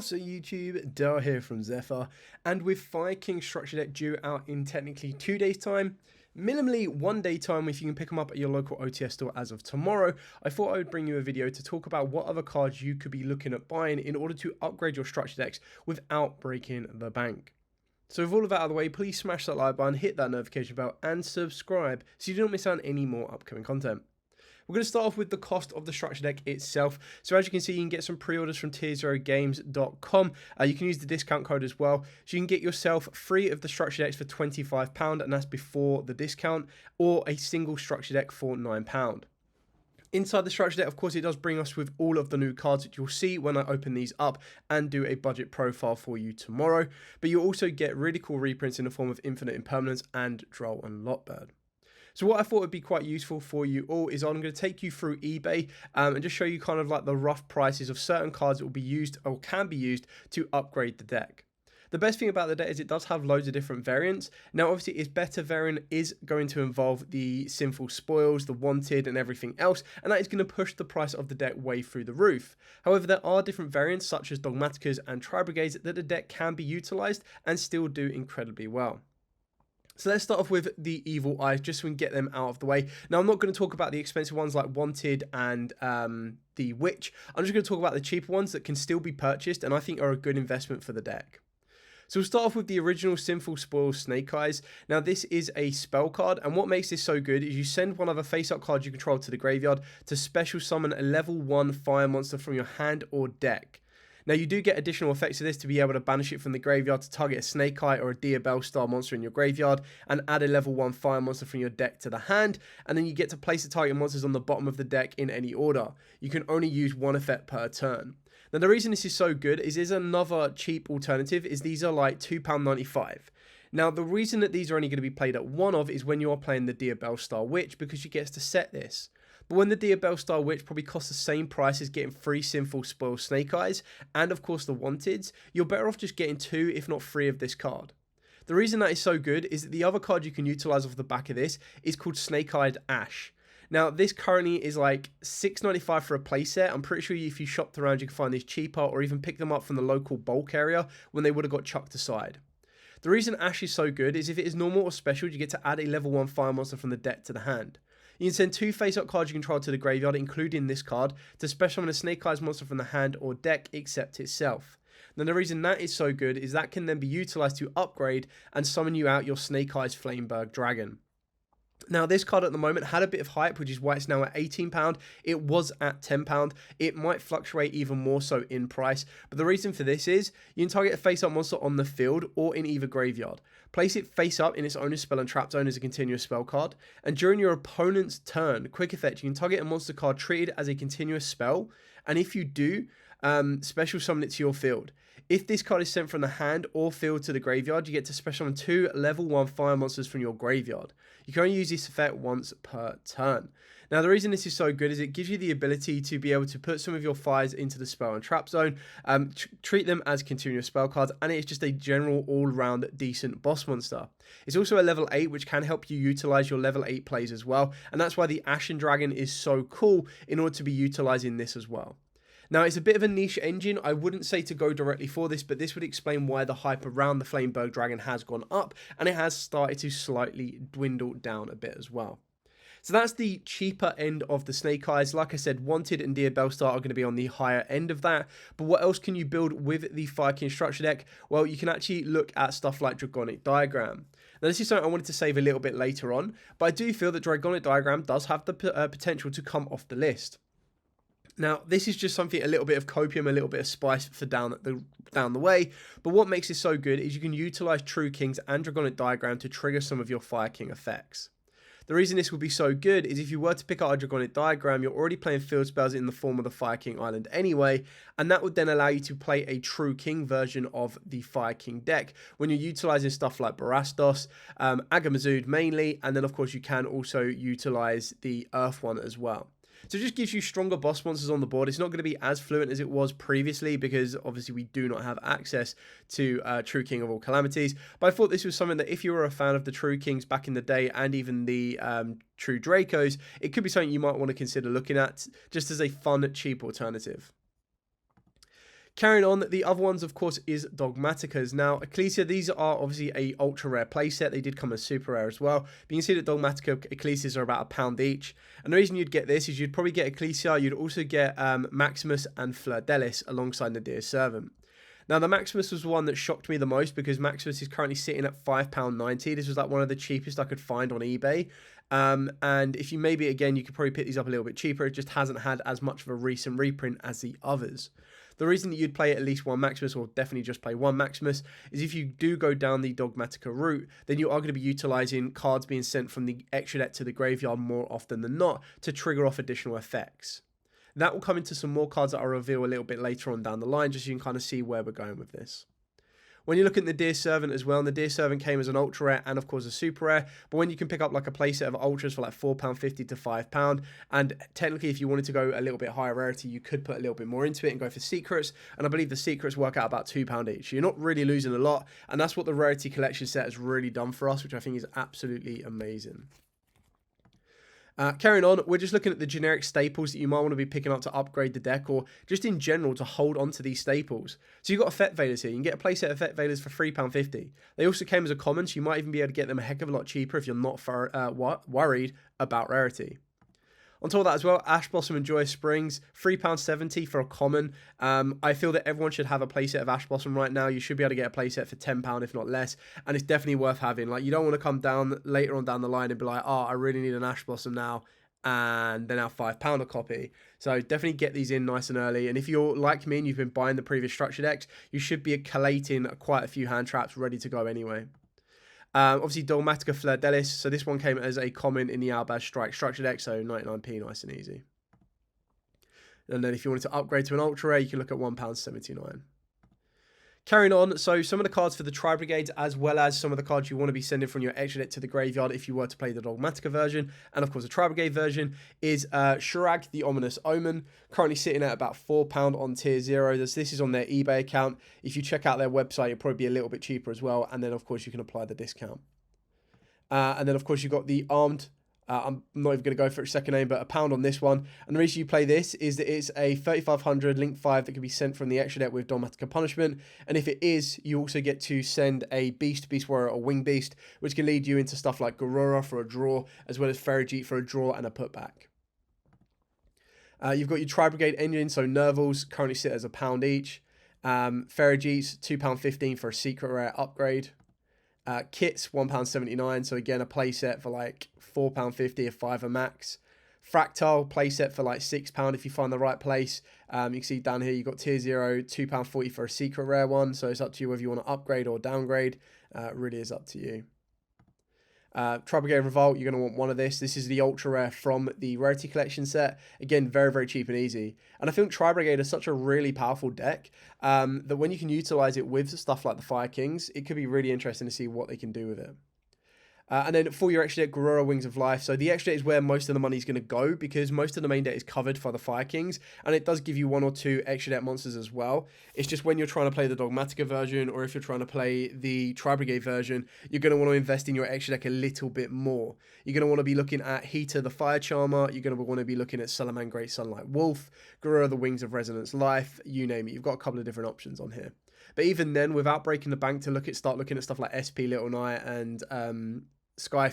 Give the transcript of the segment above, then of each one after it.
What's up YouTube, Dale here from Zephyr, and with Fire King Structure Deck due out in technically 2 days time, minimally 1 day time if you can pick them up at your local OTS store as of tomorrow, I thought I would bring you a video to talk about what other cards you could be looking at buying in order to upgrade your structure decks without breaking the bank. So with all of that out of the way, please smash that like button, hit that notification bell and subscribe so you don't miss out on any more upcoming content. We're going to start off with the cost of the structure deck itself. So as you can see, you can get some pre-orders from tier0games.com. You can use the discount code as well. So you can get yourself 3 of the structure decks for £25, and that's before the discount, or a single structure deck for £9. Inside the structure deck, of course, it does bring us with all of the new cards that you'll see when I open these up and do a budget profile for you tomorrow. But you'll also get really cool reprints in the form of Infinite Impermanence and Droll and Lotbird. So what I thought would be quite useful for you all is I'm going to take you through eBay and just show you kind of like the rough prices of certain cards that will be used or can be used to upgrade the deck. The best thing about the deck is it does have loads of different variants. Now obviously its better variant is going to involve the Sinful Spoils, the Wanted and everything else, and that is going to push the price of the deck way through the roof. However, there are different variants such as Dogmatikas and Tri-Brigades that the deck can be utilized and still do incredibly well. So let's start off with the Evil Eyes, just so we can get them out of the way. Now, I'm not going to talk about the expensive ones like Wanted and the Witch. I'm just going to talk about the cheaper ones that can still be purchased and I think are a good investment for the deck. So we'll start off with the original Sinful Spoils Snake Eyes. Now, this is a spell card, and what makes this so good is you send one of the face-up cards you control to the graveyard to special summon a level 1 fire monster from your hand or deck. Now, you do get additional effects to this to be able to banish it from the graveyard to target a Snake Eye or a Diabell style monster in your graveyard and add a level 1 fire monster from your deck to the hand, and then you get to place the target monsters on the bottom of the deck in any order. You can only use one effect per turn. Now, the reason this is so good is there's another cheap alternative is these are like £2.95. Now, the reason that these are only going to be played at one of is when you are playing the Diabell Star Witch, because you get to set this. But when the Diabell Star Witch probably costs the same price as getting 3 Sinful Spoil Snake Eyes, and of course the Wanteds, you're better off just getting 2 if not 3 of this card. The reason that is so good is that the other card you can utilize off the back of this is called Snake Eyed Ash. Now, this currently is like $6.95 for a playset. I'm pretty sure if you shopped around you can find these cheaper or even pick them up from the local bulk area when they would have got chucked aside. The reason Ash is so good is if it is normal or special, you get to add a level 1 fire monster from the deck to the hand. You can send 2 face-up cards you control to the graveyard, including this card, to special summon a Snake Eyes monster from the hand or deck except itself. Now, the reason that is so good is that can then be utilized to upgrade and summon you out your Snake Eyes Flameberg Dragon. Now, this card at the moment had a bit of hype, which is why it's now at £18. It was at £10. It might fluctuate even more so in price, but the reason for this is you can target a face-up monster on the field or in either graveyard. Place it face up in its owner's spell and trap zone as a continuous spell card, and during your opponent's turn, quick effect, you can target a monster card treated as a continuous spell, and if you do, special summon it to your field. If this card is sent from the hand or field to the graveyard, you get to special summon 2 level 1 fire monsters from your graveyard. You can only use this effect once per turn. Now, the reason this is so good is it gives you the ability to be able to put some of your fires into the spell and trap zone, treat them as continuous spell cards, and it's just a general all-round decent boss monster. It's also a level 8, which can help you utilize your level 8 plays as well, and that's why the Ashen Dragon is so cool in order to be utilizing this as well. Now, it's a bit of a niche engine. I wouldn't say to go directly for this, but this would explain why the hype around the Flameberg Dragon has gone up, and it has started to slightly dwindle down a bit as well. So that's the cheaper end of the Snake Eyes. Like I said, Wanted and Diabell Star are going to be on the higher end of that. But what else can you build with the Fire King structure deck? Well, you can actually look at stuff like Dragonic Diagram. Now, this is something I wanted to save a little bit later on, but I do feel that Dragonic Diagram does have the potential to come off the list. Now, this is just something, a little bit of copium, a little bit of spice for down the way, but what makes this so good is you can utilize True Kings and Dragonic Diagram to trigger some of your Fire King effects. The reason this would be so good is if you were to pick out a Dragonic Diagram, you're already playing field spells in the form of the Fire King Island anyway, and that would then allow you to play a True King version of the Fire King deck when you're utilizing stuff like Barastos, Agamazud mainly, and then of course you can also utilize the Earth one as well. So it just gives you stronger boss monsters on the board. It's not going to be as fluent as it was previously because obviously we do not have access to True King of all Calamities. But I thought this was something that if you were a fan of the True Kings back in the day and even the True Dracos, it could be something you might want to consider looking at just as a fun, cheap alternative. Carrying on, the other ones, of course, is Dogmatikas. Now, Ecclesia, these are obviously a ultra rare playset. They did come as super rare as well. But you can see that Dogmatika Ecclesias are about £1 each. And the reason you'd get this is you'd probably get Ecclesia. You'd also get Maximus and Fleur-Delis alongside Nadir's Servant. Now, the Maximus was the one that shocked me the most because Maximus is currently sitting at £5.90. This was like one of the cheapest I could find on eBay. And if you maybe, again, you could probably pick these up a little bit cheaper. It just hasn't had as much of a recent reprint as the others. The reason that you'd play at least one Maximus, or definitely just play one Maximus, is if you do go down the Dogmatika route, then you are going to be utilising cards being sent from the extra deck to the graveyard more often than not to trigger off additional effects. That will come into some more cards that I'll reveal a little bit later on down the line, just so you can kind of see where we're going with this. When you look at the Nadir's Servant as well, and the Nadir's Servant came as an ultra rare and of course a super rare, but when you can pick up like a playset of ultras for like £4.50 to £5, and technically if you wanted to go a little bit higher rarity, you could put a little bit more into it and go for secrets, and I believe the secrets work out about £2 each. So you're not really losing a lot, and that's what the rarity collection set has really done for us, which I think is absolutely amazing. Carrying on, we're just looking at the generic staples that you might want to be picking up to upgrade the deck, or just in general to hold on to these staples. So you've got Effect Veilers here. You can get a playset of Effect Veilers for £3.50. They also came as a common, so you might even be able to get them a heck of a lot cheaper if you're not worried about rarity. On top of that as well, Ash Blossom and Joyous Springs, £3.70 for a common. I feel that everyone should have a playset of Ash Blossom right now. You should be able to get a playset for £10, if not less. And it's definitely worth having. Like, you don't want to come down later on down the line and be like, oh, I really need an Ash Blossom now, and they're now £5 a copy. So definitely get these in nice and early. And if you're like me and you've been buying the previous structure decks, you should be collating quite a few hand traps ready to go anyway. Obviously, Dogmatika Fleur-Delis. So this one came as a common in the Albaz Strike structure deck, so 99p, nice and easy. And then if you wanted to upgrade to an ultra rare, you can look at £1.79. Carrying on, so some of the cards for the Tri-Brigade, as well as some of the cards you want to be sending from your extra deck to the graveyard if you were to play the Dogmatika version, and of course the Tri-Brigade version, is Shurag, the Ominous Omen, currently sitting at about £4 on tier 0. This is on their eBay account. If you check out their website, it'll probably be a little bit cheaper as well, and then of course you can apply the discount. And then of course you've got the Armed, I'm not even going to go for its second name, but £1 on this one. And the reason you play this is that it's a 3500 Link 5 that can be sent from the extra deck with Dogmatika Punishment. And if it is, you also get to send a Beast Warrior, or Wing Beast, which can lead you into stuff like Garura for a draw, as well as Ferrijit for a draw and a putback. You've got your Tri-Brigade engine, so Nervals currently sit as £1 each. Ferrijit's £2.15 for a secret rare upgrade. Kits £1.79, so again a playset for like £4.50 a 5 max. Fractal playset for like £6 if you find the right place. You can see down here you've got tier 0, £2.40 for a secret rare one, so it's up to you whether you want to upgrade or downgrade. It really is up to you. Tri-Brigade Revolt, you're going to want one of this. This is the ultra rare from the Rarity Collection set. Again, very, very cheap and easy. And I think Tri-Brigade is such a really powerful deck that when you can utilize it with stuff like the Fire Kings, it could be really interesting to see what they can do with it. And then for your extra deck, Garura Wings of Life. So the extra deck is where most of the money is going to go, because most of the main deck is covered for the Fire Kings, and it does give you 1 or 2 extra deck monsters as well. It's just when you're trying to play the Dogmatika version, or if you're trying to play the Tri-Brigade version, you're going to want to invest in your extra deck a little bit more. You're going to want to be looking at Heater the Fire Charmer. You're going to want to be looking at Salaman Great Sunlight Wolf, Garura the Wings of Resonance Life, you name it. You've got a couple of different options on here. But even then, without breaking the bank to start looking at stuff like SP Little Knight and Sky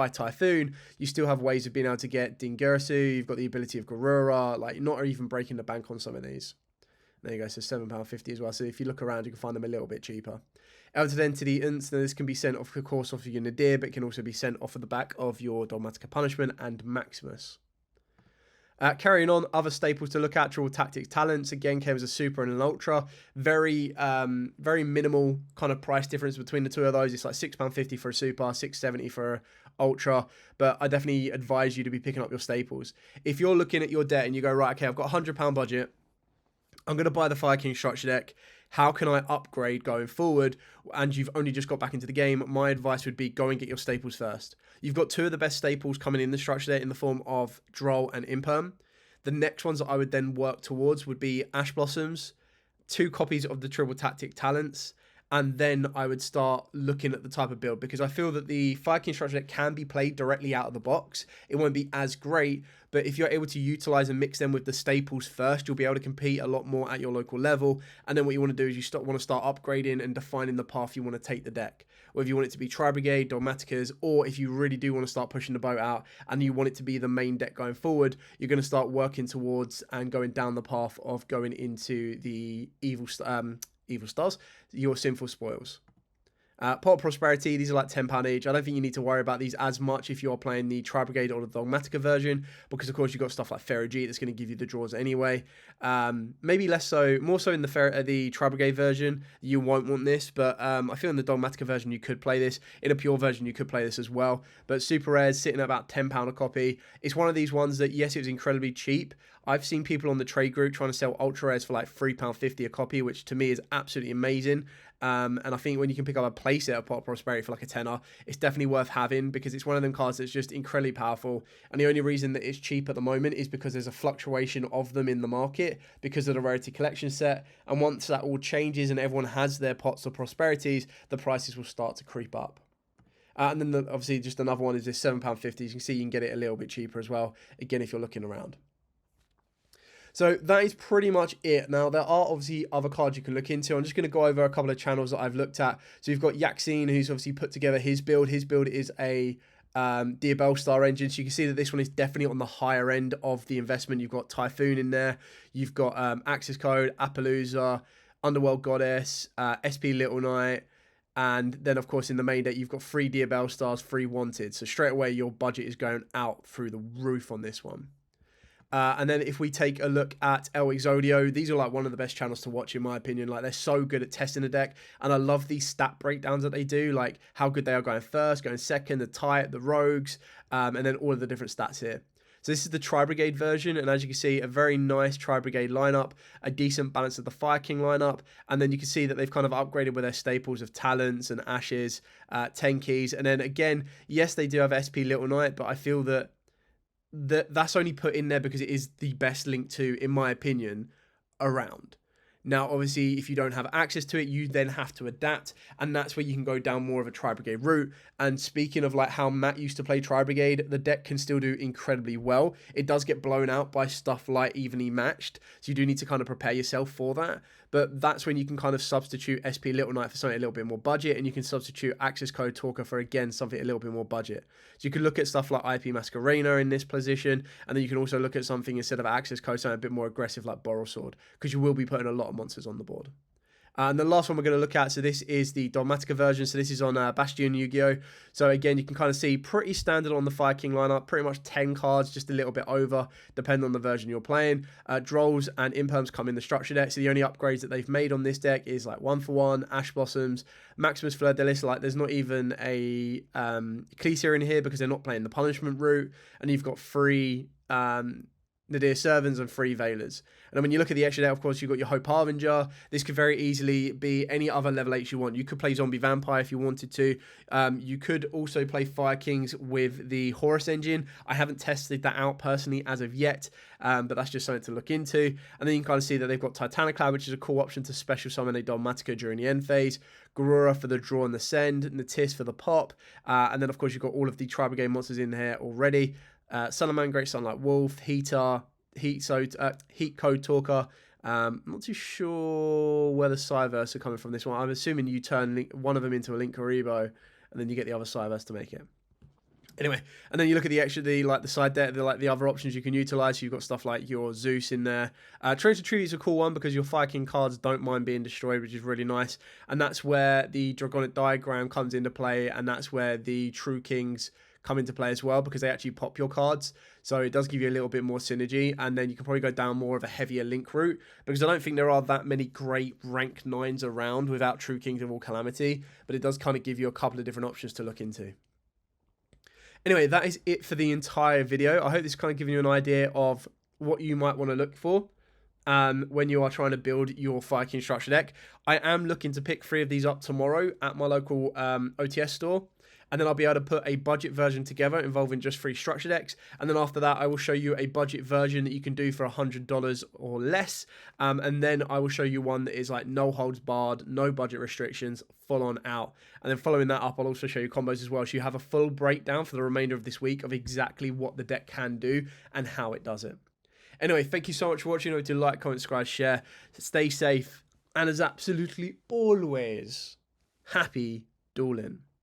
Typhoon, you still have ways of being able to get Dingirsu. You've got the ability of Garura, like not even breaking the bank on some of these. There you go, so £7.50 as well. So if you look around, you can find them a little bit cheaper. Elder Entity Ints, now this can be sent off, of course, off of your Nadir, but it can also be sent off of the back of your Dogmatika Punishment and Maximus. Carrying on, other staples to look at, Triple Tactics Talents, again came as a super and an ultra. Very minimal kind of price difference between the two of those. It's like £6.50 for a super, £6.70 for an ultra, but I definitely advise you to be picking up your staples. If you're looking at your debt and you go, right, okay, I've got a £100 budget, I'm going to buy the Fire King structure deck, how can I upgrade going forward? And you've only just got back into the game, my advice would be go and get your staples first. You've got 2 of the best staples coming in the structure deck in the form of Droll and Imperm. The next ones that I would then work towards would be Ash Blossoms, 2 copies of the Triple Tactic Talents, and then I would start looking at the type of build, because I feel that the Fire King structure deck can be played directly out of the box. It won't be as great, but if you're able to utilize and mix them with the staples first, you'll be able to compete a lot more at your local level. And then what you want to do is you want to start upgrading and defining the path you want to take the deck. Whether you want it to be Tri-Brigade, Dogmatikas, or if you really do want to start pushing the boat out and you want it to be the main deck going forward, you're going to start working towards and going down the path of going into the evil stars, your sinful spoils. Pot of Prosperity, these are like £10 each. I don't think you need to worry about these as much if you're playing the Tri-Brigade or the Dogmatika version, because of course you've got stuff like Ferrogy that's going to give you the draws anyway. Maybe less so, more so in the Tri-Brigade version, you won't want this, but I feel in the Dogmatika version you could play this. In a pure version you could play this as well, but super rares sitting at about £10 a copy. It's one of these ones that, yes, it was incredibly cheap. I've seen people on the trade group trying to sell ultra rares for like £3.50 a copy, which to me is absolutely amazing. And I think when you can pick up a playset of Pot of Prosperity for like a tenner, it's definitely worth having, because it's one of them cards that's just incredibly powerful. And the only reason that it's cheap at the moment is because there's a fluctuation of them in the market because of the rarity collection set. And once that all changes and everyone has their Pots of Prosperities, the prices will start to creep up. And then obviously just another one is this £7.50. You can see you can get it a little bit cheaper as well, again, if you're looking around. So that is pretty much it. Now, there are obviously other cards you can look into. I'm just going to go over a couple of channels that I've looked at. So you've got Yaxine, who's obviously put together his build. His build is a Diabell Star engine. So you can see that this one is definitely on the higher end of the investment. You've got Typhoon in there. You've got Access Code, Appaloosa, Underworld Goddess, SP Little Knight. And then, of course, in the main deck, you've got 3 Diabell Stars, 3 Wanted. So straight away, your budget is going out through the roof on this one. And then if we take a look at El Exodio, these are like one of the best channels to watch in my opinion. Like, they're so good at testing the deck, and I love these stat breakdowns that they do, like how good they are going first, going second, the type, the rogues, and then all of the different stats here. So this is the Tri-Brigade version, and as you can see, a very nice Tri-Brigade lineup, a decent balance of the Fire King lineup, and then you can see that they've kind of upgraded with their staples of Talents and Ashes, 10 keys, and then again, yes, they do have SP Little Knight, but I feel that that's only put in there because it is the best Link 2, in my opinion, around. Now, obviously, if you don't have access to it, you then have to adapt, and that's where you can go down more of a Tri-Brigade route. And speaking of like how Matt used to play Tri-Brigade, the deck can still do incredibly well. It does get blown out by stuff like Evenly Matched, so you do need to kind of prepare yourself for that. But that's when you can kind of substitute SP Little Knight for something a little bit more budget, and you can substitute Access Code Talker for, again, something a little bit more budget. So you can look at stuff like IP Masquerena in this position, and then you can also look at something, instead of Access Code, something a bit more aggressive like Boral Sword, because you will be putting a lot of monsters on the board. And the last one we're going to look at, so this is the Dogmatika version. So this is on Bastion Yugioh. So again, you can kind of see pretty standard on the Fire King lineup, pretty much 10 cards, just a little bit over, depending on the version you're playing. Drolls and Imperms come in the structure deck. So the only upgrades that they've made on this deck is like 1-for-1, Ash Blossoms, Maximus Fleur de Lis. Like, there's not even a Ecclesia in here because they're not playing the punishment route. And you've got 3 Nadir Servants and 3 Veilers. And then when you look at the extra deck, of course, you've got your Hope Harbinger. This could very easily be any other level 8 you want. You could play Zombie Vampire if you wanted to. You could also play Fire Kings with the Horus engine. I haven't tested that out personally as of yet, but that's just something to look into. And then you can kind of see that they've got Titaniclad, which is a cool option to special summon a Dogmatika during the end phase. Garura for the draw and the send, Natis for the pop. And then, of course, you've got all of the Tri-Brigade monsters in here already. Salaman, Great Sunlight Wolf, Heater, Heat Code Talker. I'm not too sure where the Cyverse are coming from this one. I'm assuming you turn one of them into a Link Karibo, and then you get the other Cyverse to make it. Anyway, and then you look at the extra, the side deck, the other options you can utilize. So you've got stuff like your Zeus in there. Tracer Tribute is a cool one because your Fire King cards don't mind being destroyed, which is really nice. And that's where the Dragonic Diagram comes into play, and that's where the True Kings come into play as well, because they actually pop your cards. So it does give you a little bit more synergy, and then you can probably go down more of a heavier Link route, because I don't think there are that many great rank 9s around without True Kings of All Calamity, but it does kind of give you a couple of different options to look into. Anyway, that is it for the entire video. I hope this is kind of giving you an idea of what you might want to look for when you are trying to build your Fire King structure deck. I am looking to pick 3 of these up tomorrow at my local OTS store. and then I'll be able to put a budget version together involving just 3 structure decks, and then after that I will show you a budget version that you can do for $100 or less, and then I will show you one that is like no holds barred, no budget restrictions, full on out. And then following that up, I'll also show you combos as well, so you have a full breakdown for the remainder of this week of exactly what the deck can do and how it does it. Anyway, thank you so much for watching. Remember to like, comment, subscribe, share, stay safe, and as absolutely always, happy dueling.